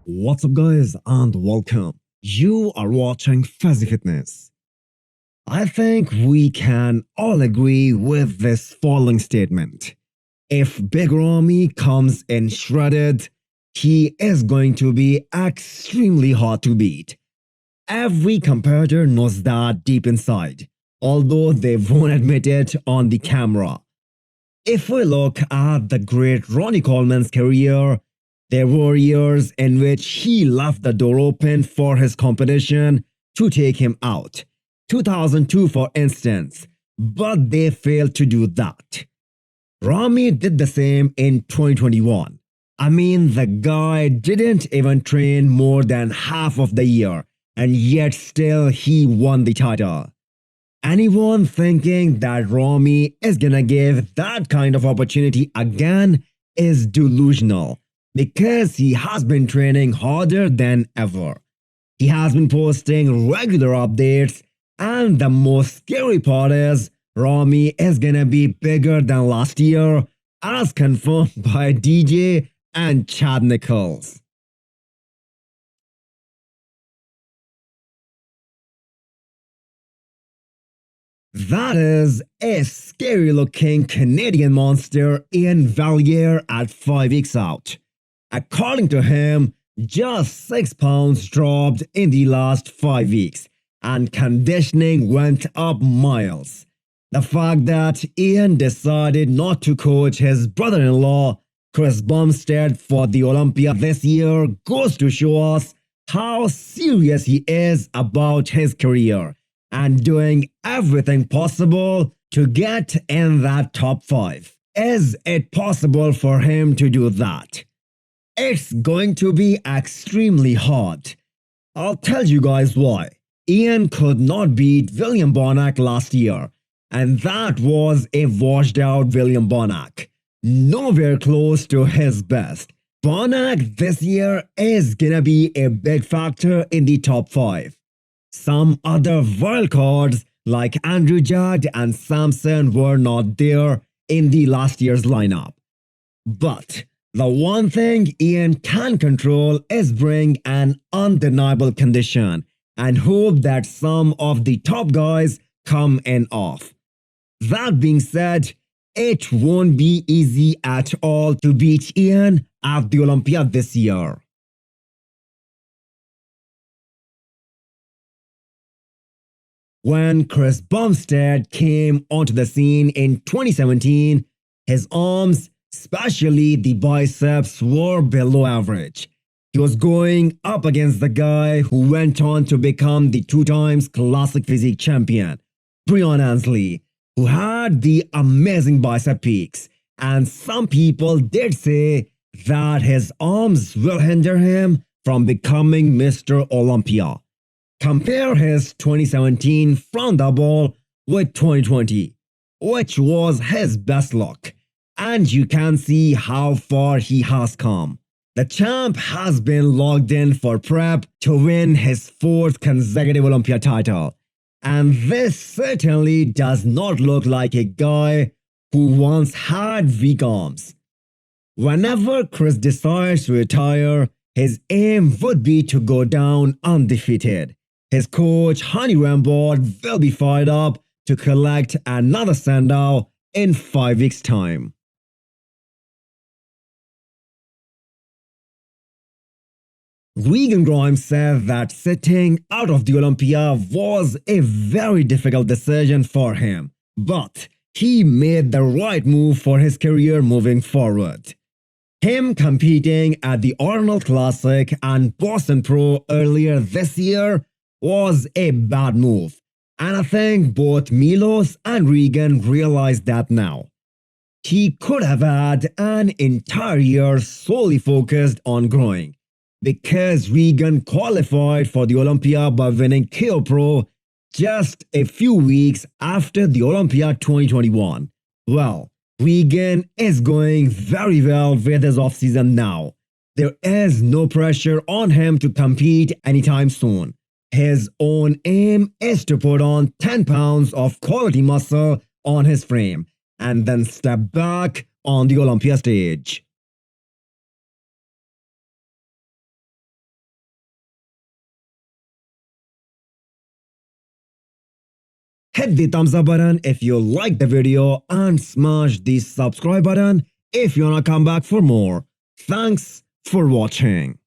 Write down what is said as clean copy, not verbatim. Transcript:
What's up guys and welcome. You are watching Fazi Fitness. I think we can all agree with this following statement. If Big Ramy comes in shredded, he is going to be extremely hard to beat. Every competitor knows that deep inside, although they won't admit it on the camera. If we look at the great Ronnie Coleman's career, there were years in which he left the door open for his competition to take him out. 2002 for instance, but they failed to do that. Ramy did the same in 2021. I mean, the guy didn't even train more than half of the year, and yet still he won the title. Anyone thinking that Ramy is gonna give that kind of opportunity again is delusional, because he has been training harder than ever. He has been posting regular updates, and the most scary part is Ramy is gonna be bigger than last year, as confirmed by DJ and Chad Nichols. That is a scary looking Canadian monster Iain Valliere at 5 weeks out. According to him, just 6 pounds dropped in the last 5 weeks, and conditioning went up miles. The fact that Iain decided not to coach his brother-in-law, Chris Bumstead, for the Olympia this year goes to show us how serious he is about his career and doing everything possible to get in that top 5. Is it possible for him to do that? It's going to be extremely hard. I'll tell you guys why. Iain could not beat William Bonac last year, and that was a washed out William Bonac. Nowhere close to his best. Bonac this year is gonna be a big factor in the top 5. Some other wildcards like Andrew Judd and Samson were not there in the last year's lineup. But the one thing Iain can control is bring an undeniable condition and hope that some of the top guys come in off. That being said, it won't be easy at all to beat Iain at the Olympia this year. When Chris Bumstead came onto the scene in 2017, his arms, especially the biceps, were below average. He was going up against the guy who went on to become the 2 times classic physique champion, Brian Ansley, who had the amazing bicep peaks, and some people did say that his arms will hinder him from becoming Mr. Olympia. Compare his 2017 front double with 2020, which was his best look, and you can see how far he has come. The champ has been logged in for prep to win his 4th consecutive Olympia title, and this certainly does not look like a guy who once had weak arms. Whenever Chris decides to retire, his aim would be to go down undefeated. His coach, Honey Rambod, will be fired up to collect another Sandow in 5 weeks' time. Regan Grimes said that sitting out of the Olympia was a very difficult decision for him, but he made the right move for his career moving forward. Him competing at the Arnold Classic and Boston Pro earlier this year was a bad move, and I think both Milos and Regan realize that now. He could have had an entire year solely focused on growing, because Regan qualified for the Olympia by winning KO Pro just a few weeks after the Olympia 2021. Well, Regan is going very well with his offseason now. There is no pressure on him to compete anytime soon. His own aim is to put on 10 pounds of quality muscle on his frame and then step back on the Olympia stage. Hit the thumbs up button if you like the video and smash the subscribe button if you wanna come back for more. Thanks for watching.